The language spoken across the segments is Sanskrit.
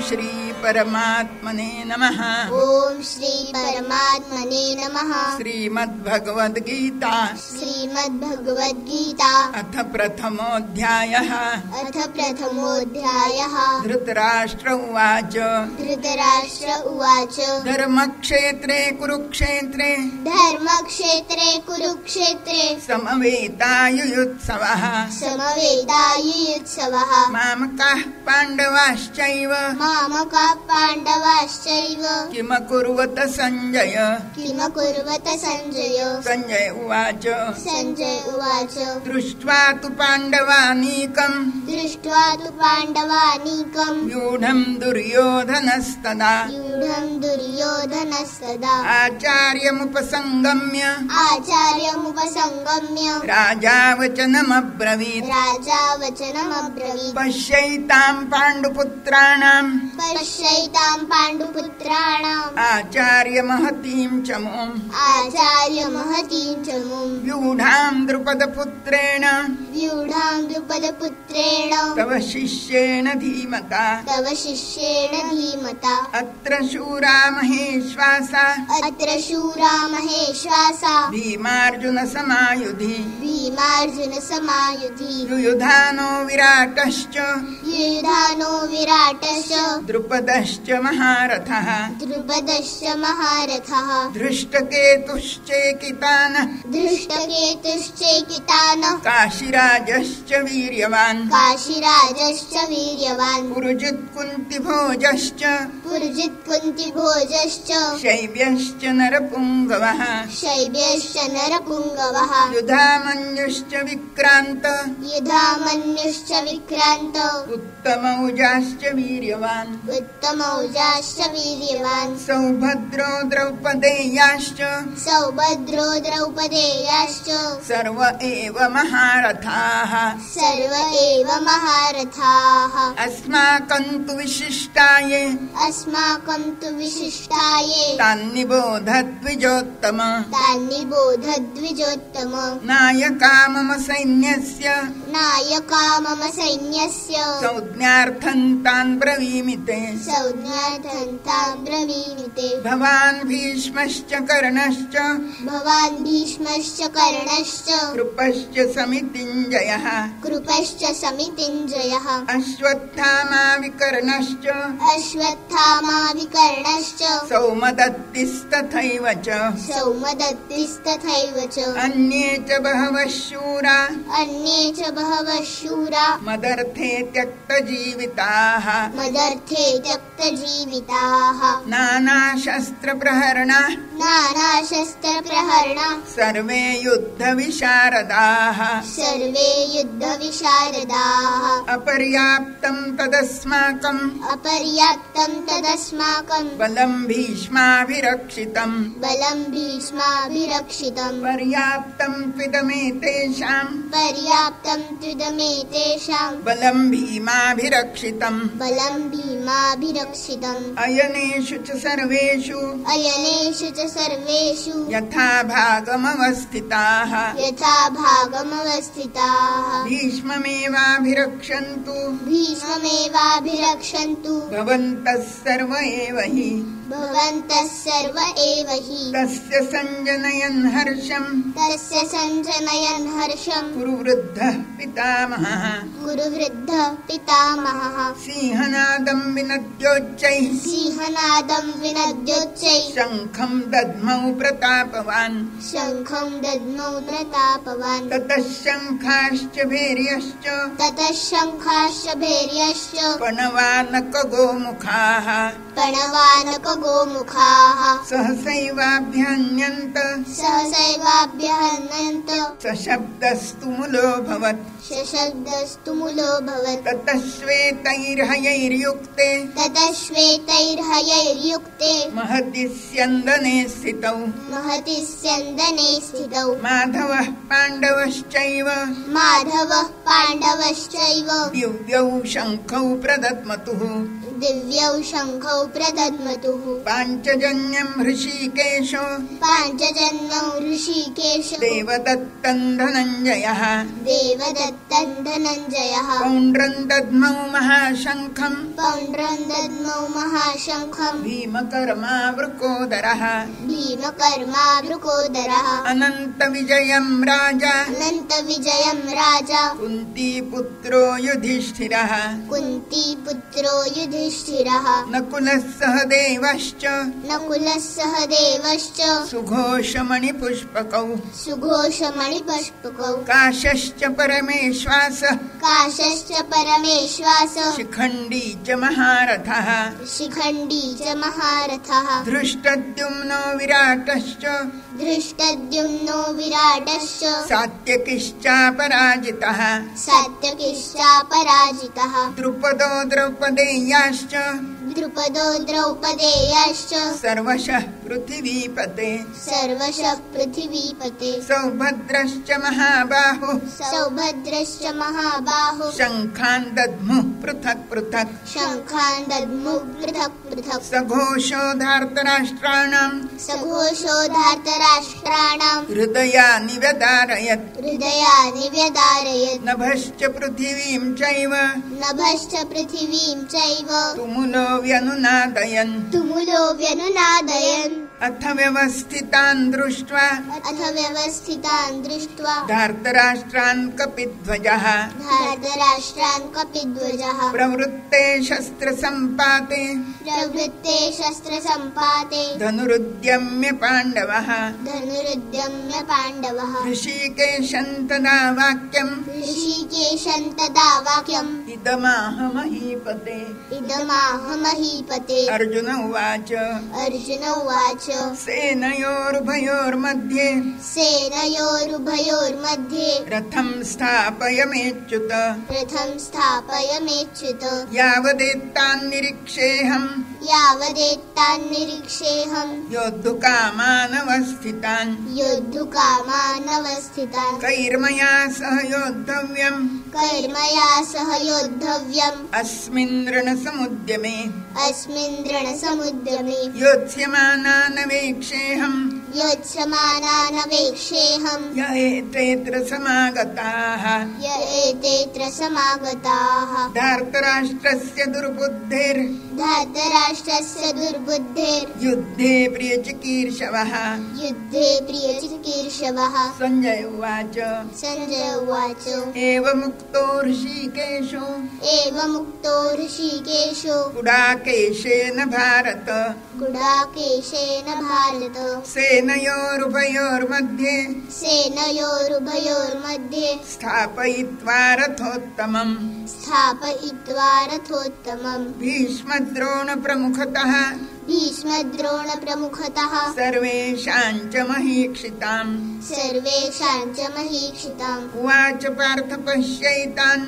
श्री परमात्मने नमः। ओम श्री परमात्मने नमः। श्रीमद्भगवद्गीता अथ प्रथमोऽध्यायः। धृतराष्ट्र उवाच धर्मक्षेत्रे कुरुक्षेत्रे समवेतायुयुत्सवः मामकाः पाण्डवाश्चैव किमकुर्वत सञ्जय। सञ्जय उवाच दृष्ट्वा तु पाण्डवानीकम् व्यूढम् दुर्योधनस्तदा आचार्यमुपसंगम्य राजा वचनमब्रवीत् पश्यैताम् पाण्डुपुत्राणाम् आचार्य महतीम् चमूम् व्यूढाम् द्रुपदपुत्रेण तव शिष्येण धीमता अत्र शूरा महेश्वासा भीमार्जुन समायुधि युयुधानो विराटश्च द्रुपदश्च महारथः धृष्टकेतुश्चेकितानः काशीराजश्च वीर्यवान् पुरुजित्कुन्तिभोजश्च शैब्यश्च नरपुङ्गवः युधामन्युश्च विक्रान्त उत्तमौजाश्च वीर्यवान् सौभद्रो द्रौपदेयाश्च सर्व एव महारथाः अस्माकं तु विशिष्टाये तान्निबोधद्विजोत्तम नायका मम सैन्यस्य संज्ञार्थं तान् ब्रवीमिते भवान् भीष्मश्च कर्णश्च कृपश्च समितिञ्जयः अश्वत्थामा विकर्णश्च सौमदत्तिस्तथैव च अन्ये च बहवः शूरा मदर्थे त्यक्तजीविताः नानाशस्त्रप्रहरणाः सर्वे युद्धविशारदाः अपर्याप्तं तदस्माकं बलं भीष्माभिरक्षितं पर्याप्तं त्विदमेतेषां बलं भीमाभिरक्षितं अयनेषु च सर्वेषु यथा भागमवस्थिताः भीष्ममेवाभिरक्षन्तु भवन्तः सर्व एव हि तस्य संजनयन् हर्षम् कुरु वृद्धः पितामहः सिंहनादं विनद्योच्चैः शङ्खं दद्मौ प्रतापवान् ततः शङ्खाश्च भैर्यश्च पणवानकगोमुखाः सहसैवाभ्यन्यन्त सशब्दस्तु मूलोऽभवत् ततः श्वेतैर्हयैर्युक्ते महति स्यन्दने स्थितौ माधवः पाण्डवश्चैव दिव्यौ शङ्खौ प्रदद्मतुः दिव्यौ शङ्खौ प्रदद्मतुः पाञ्चजन्यं हृषीकेशो पाञ्चजन्यौ ऋषिकेशो देवदत्तं धनञ्जयः देवदत्तं धनञ्जयः पौण्ड्रं दद्मौ महाशङ्खं पौण्ड्रं दद्मौ महाशङ्खं भीमकर्मा वृकोदरः भीमकर्मा वृकोदरः अनन्तविजयं राजा अनन्तविजयं राजा कुन्तीपुत्रो युधिष्ठिरः कुन्तीपुत्रो युधिष्ठिरः नकुलः सहदेवश्च नकुलः सहदेवश्च सुघोषमणिपुष्पकौ सुघोषमणिपुष्पकौ काशश्च परमेश्वासः काशश्च परमेश्वासः शिखण्डी च महारथः शिखण्डी च महारथः धृष्टद्युम्नो विराटश्च धृष्टद्युम्नो विराटश्च सात्यकिश्चापराजितः सात्यकिश्चापराजितः द्रुपदो द्रौपदेयाश्च द्रुपदो द्रौपदेयाश्च सर्वशः पृथिवीपते सर्वशः पृथिवीपते सौभद्रश्च महाबाहुः सौभद्रश्च महाबाहुः शङ्खान् दद्मुः पृथक् पृथक् शङ्खान् दद्मुः पृथक् पृथक् सघोषो धार्तराष्ट्राणां सघोषो धार्तराष्ट्राणां हृदयानि व्यदारयत् हृदयानि व्यदारयत् नभश्च पृथिवीं चैव नभश्च पृथिवीं चैव तुमुलो व्यनुनादयन् तुमुलो व्यनुनादयन् अथ व्यवस्थितान् दृष्ट्वा अथ व्यवस्थितान् दृष्ट्वा धार्तराष्ट्रान् कपिध्वजः धार्तराष्ट्रान् कपिध्वजः प्रवृत्ते शस्त्रसम्पाते प्रवृत्ते शस्त्रसम्पाते धनुरुद्यम्य पाण्डवः धनुरुद्यम्य पाण्डवः ऋषिकेशं तदा वाक्यम् ऋषिकेशं तदा वाक्यम् इदमाह महीपते इदमाह महीपते अर्जुन उवाच अर्जुन उवाच सेनयोरुभयोर्मध्ये सेनयोरुभयोर्मध्ये रथं स्थापयमेच्युत रथं स्थापयमेच्युत यावदेतान् निरीक्षेऽहम् यावदेतान् निरीक्षेऽहं योद्धुकामानवस्थितान् योद्धुकामानवस्थितान् कैर्मया सह योद्धव्यम् कैर्मया सह योद्धव्यम् अस्मिन् रणसमुद्यमे अस्मिन् रणसमुद्यमे योत्स्यमानानवेक्षेऽहम् योत्स्यमानानवेक्षेऽहं य एतेऽत्र समागताः य एतेऽत्र समागताः धार्तराष्ट्रस्य दुर्बुद्धिर् धार्तराष्ट्रस्य दुर्बुद्धेर् युद्धे प्रियचिकीर्षवः युद्धे प्रियचिकीर्षवः सञ्जय उवाच सञ्जय उवाच एवमुक्तो ऋषिकेशो एवमुक्तो ऋषिकेशो गुडाकेशेन भारत गुडाकेशेन भारत सेनयोरुभयोर्मध्ये सेनयोरुभयोर्मध्ये स्थापयित्वा रथोत्तमम् स्थापयित्वा रथोत्तमम् भीष्मद्रोणप्रमुखतः भीष्मद्रोणप्रमुखतः सर्वेषां च महीक्षिताम् सर्वेषां च महीक्षिताम् उवाच पार्थ पश्यैतान्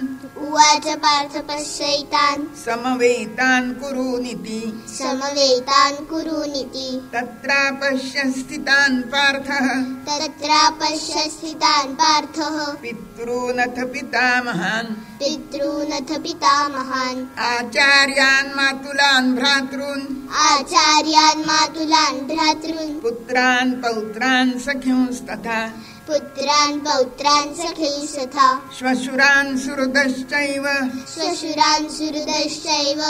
उवाच पार्थ पश्यैतान् समवेतान् कुरूनिति समवेतान् कुरूनिति तत्रापश्य स्थितान् पार्थः तत्रापश्य स्थितान् पार्थः पितॄनथ पितामहान् पितॄनथ पितामहान् आचार्यान् मातुलान् भ्रातॄन् आचार्यान् मातुलान् भ्रातॄन् पुत्रान् पौत्रान् सख्युंस्तथा पुत्रान् पौत्रान् सखैस्तथा श्वशुरान् सुहृदश्चैव श्वशुरान् सुहृदश्चैव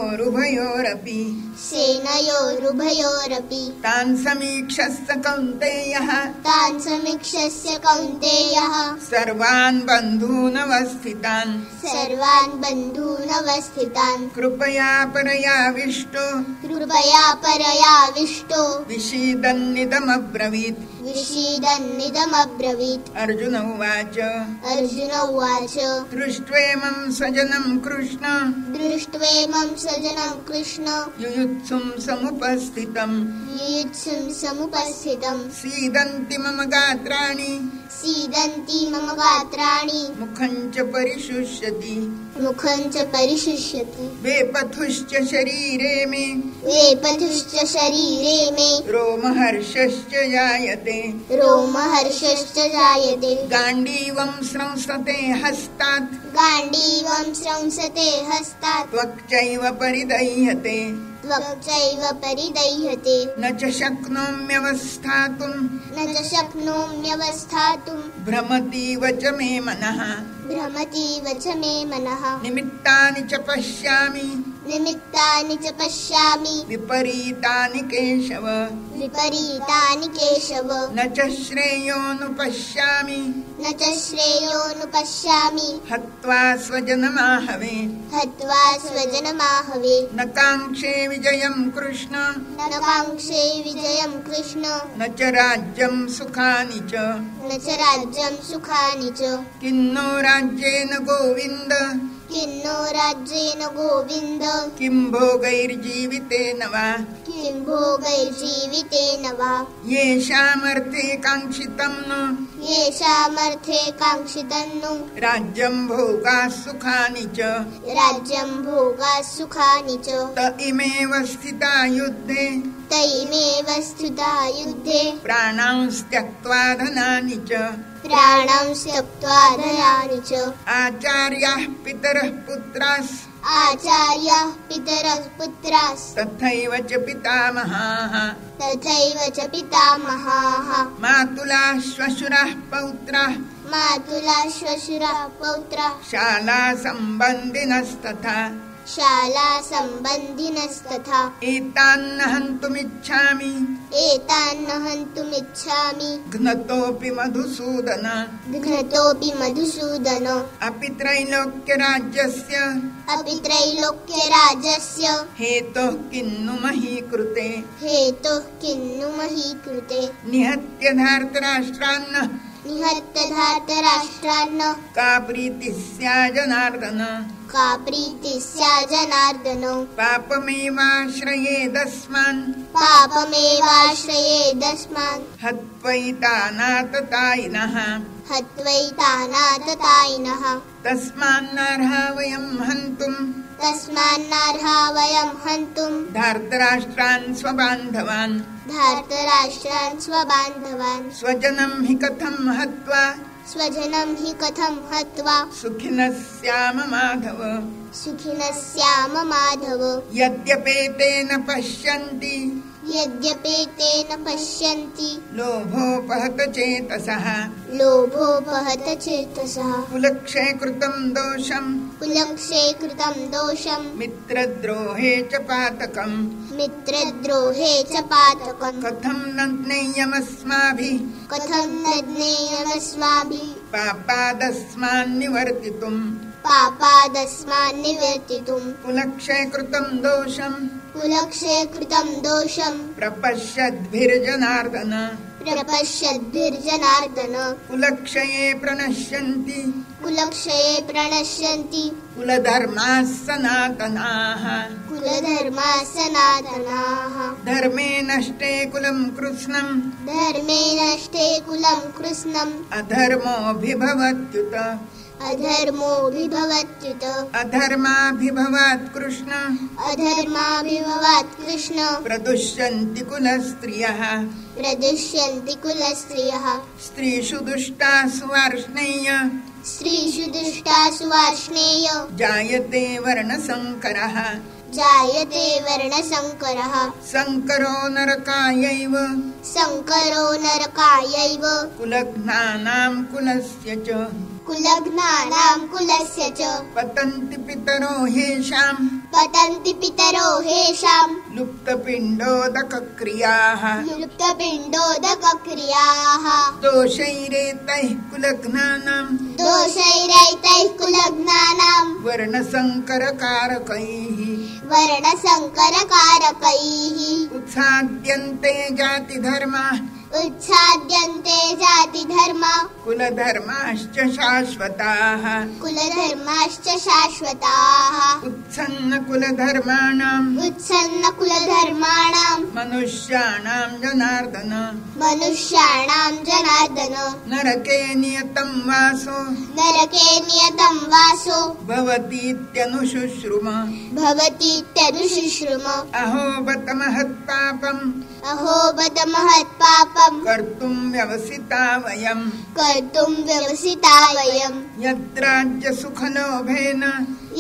सेनयोरुभयोरपि सेनयोरुभयोरपि तान् समीक्षस्य कौन्तेयः तान् समीक्षस्य कौन्तेयः सर्वान् बन्धूनवस्थितान् सर्वान् बन्धूनवस्थितान् कृपया परयाविष्टो कृपया परयाविष्टो विषीदन्निदमब्रवीत् विषीदन्निदमब्रवीत् अर्जुन उवाच अर्जुन उवाच दृष्ट्वेमं स्वजनं कृष्ण दृष्ट्वेमं स्वजनं कृष्ण युयुत्सुं समुपस्थितम् युयुत्सुं समुपस्थितं सीदन्ति मम गात्राणि सीदन्ति मम गात्राणि मुखं च परिशुष्यति मुखं च परिशुष्यति वेपथुश्च शरीरे मे वेपथुश्च शरीरे मे रोमहर्षश्च जायते रोमहर्षश्च जायते गाण्डीवं स्रंसते हस्तात् गाण्डीवं स्रंसते हस्तात् त्वक्चैव परिदह्यते त्वक्चैव परिदह्यते न च शक्नोम्यवस्थातुं न च शक्नोम्यवस्थातुं भ्रमतीव च मे मनः भ्रमतीव च मे मनः निमित्तानि च पश्यामि निमित्तानि च पश्यामि विपरीतानि केशव विपरीतानि केशव न च श्रेयोनुपश्यामि न च श्रेयोनुपश्यामि हत्वा स्वजनमाहवे हत्वा स्वजनमाहवे न काङ्क्षे विजयं कृष्ण न काङ्क्षे विजयं कृष्ण न च राज्यं सुखानि च न च राज्यं सुखानि च किन्नो राज्येन गोविन्द किन्नो राज्येन गोविन्द किं भोगैर्जीवितेन वा किं भोगैर्जीवितेन वा येषामर्थे काङ्क्षितं नु येषामर्थे काङ्क्षितं नु राज्यं भोगाः सुखानि च राज्यं भोगाः सुखानि च त इमेव स्थिता युद्धे तैमेव स्थिता युद्धे प्राणां त्यक्त्वा धनानि च प्राणां त्यक्त्वा धनानि च आचार्याः पितरः पुत्राः आचार्याः पितरः पुत्राः तथैव च पितामहाः तथैव च पितामहाः मातुलाः श्वशुराः पौत्राः मातुलाः श्वशुराः पौत्राः शालासम्बन्धिनस्तथा शालासम्बन्धिनस्तथा एतान्न हन्तुमिच्छामि एतान्न हन्तुमिच्छामि घ्नतोऽपि मधुसूदन घ्नतोऽपि मधुसूदन अपि त्रैलोक्यराज्यस्य अपि त्रैलोक्यराजस्य हेतोः किन्नु मही कृते हेतुः किन्नु मही कृते निहत्य धार्तराष्ट्रान्न निहत्य धार्तराष्ट्रान्न का प्रीतिः स्या जनार्दन का प्रीतिः स्या जनार्दन पापमेवाश्रयेदस्मान् पापमेवाश्रयेदस्मान् हत्वैतानाततायिनः हत्वैतानाततायिनः तस्मान्नर्हा वयं हन्तुं तस्मान्नर्हा वयं हन्तुं धार्तराष्ट्रान् स्वबान्धवान् धार्तराष्ट्रान् स्वबान्धवान् स्वजनं हि कथं हत्वा स्वजनं हि कथं हत्वा सुखिनः स्याम माधव सुखिनः स्याम माधव यद्यपेतेन पश्यन्ति यद्यपेतेन पश्यन्ति लोभोपहत चेतसः लोभोपहत चेतसः कुलक्षये कृतं दोषं कुलक्षये कृतं दोषं मित्रद्रोहे च पातकम् मित्रद्रोहे च पातकम् कथं न ज्ञेयमस्माभिः कथं न ज्ञेयमस्माभिः पापादस्मान् निवर्तितुम् पापादस्मान् निवर्तितुं कुलक्षये कृतं दोषं कुलक्षये कृतं दोषं प्रपश्यद्भिर्जनार्दन प्रपश्यद्भिर्जनार्दन कुलक्षये प्रणश्यन्ति कुलक्षये प्रणश्यन्ति कुलधर्माः सनातनाः कुलधर्माः सनातनाः धर्मे नष्टे कुलं कृत्स्नं धर्मे नष्टे कुलं कृत्स्नम् अधर्मोऽभिभवत्युत अधर्मोऽभिभवत्युत अधर्माभिभवात् कृष्ण अधर्माभिभवात् कृष्ण प्रदुष्यन्ति कुलस्त्रियः प्रदुष्यन्ति कुलस्त्रियः स्त्रीषु दुष्टासु वार्ष्णेय स्त्रीषु दुष्टासु वार्ष्णेय जायते वर्णसङ्करः जायते वर्णसङ्करः सङ्करो नरकायैव सङ्करो नरकायैव कुलघ्नानां कुलस्य च कुलघ्नानां कुलस्य च पतन्ति पितरो ह्येषां पतन्ति पितरो हेषां लुप्तपिण्डोदकक्रियाः लुप्तपिण्डोदकक्रियाः दोषैरेतैः कुलघ्नानां दोषैरैतैः कुलघ्नानां वर्णसङ्करकारकैः वर्णसङ्करकारकैः उत्साद्यन्ते जातिधर्माः उत्साद्यन्ते जातिधर्मा कुलधर्माश्च शाश्वताः कुलधर्माश्च शाश्वताः उत्सन्नकुलधर्माणाम् उत्सन्नकुलधर्माणां मनुष्याणां जनार्दन मनुष्याणां जनार्दन नरके नियतं वासो नरके नियतं वासो भवतीत्यनुशुश्रुम भवतीत्यनुशुश्रुम अहो बत महत्पापम् अहो बद महत्पापं कर्तुं व्यवसिता वयम् कर्तुं व्यवसिता वयं यद्राज्यसुखलोभेन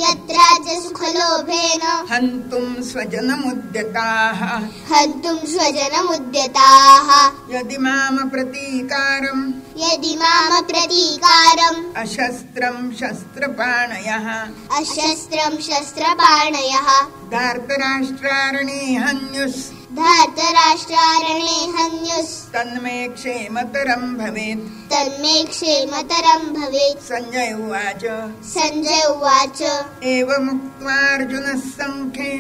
यत्राज्यसुखलोभेन हन्तुं स्वजनमुद्यताः हन्तुं स्वजनमुद्यताः यदि माम प्रतीकारम् यदि माम प्रतीकारम् अशस्त्रं शस्त्रपाणयः अशस्त्रं शस्त्रपाणयः धार्तराष्ट्रारणे हन्युस् धार्तराष्ट्रारणे हन्युस् तन्मे क्षेमतरं भवेत् तन्मे क्षेमतरं भवेत् संजय उवाच सञ्जय उवाच एवमुक्त्वार्जुनः सङ्ख्ये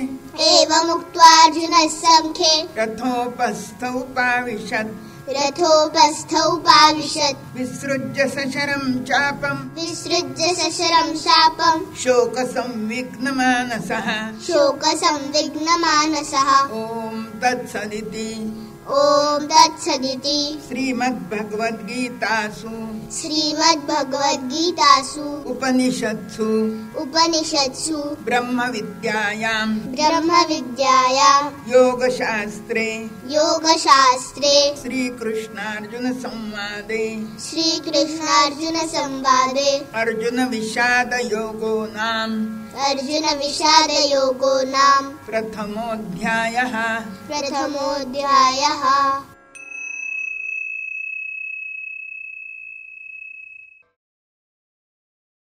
एवमुक्त्वार्जुनः सङ्ख्ये रथोपस्थौपाविशत् रथोपस्थौपाविशत् विसृज्य सशरं चापं विसृज्य सशरं शापं शोकसंविघ्नमानसः शोकसंविघ्नमानसः ॐ तत्सदिति ॐ तत्सदिति श्रीमद्भगवद्गीतासु श्रीमद्भगवद्गीतासु उपनिषत्सु उपनिषत्सु ब्रह्मविद्यायां ब्रह्मविद्यायां योगशास्त्रे योगशास्त्रे श्रीकृष्णार्जुनसंवादे श्रीकृष्णार्जुनसंवादे अर्जुनविषादयोगो नाम अर्जुनविषादयोगो नाम प्रथमोऽध्यायः प्रथमोऽध्यायः।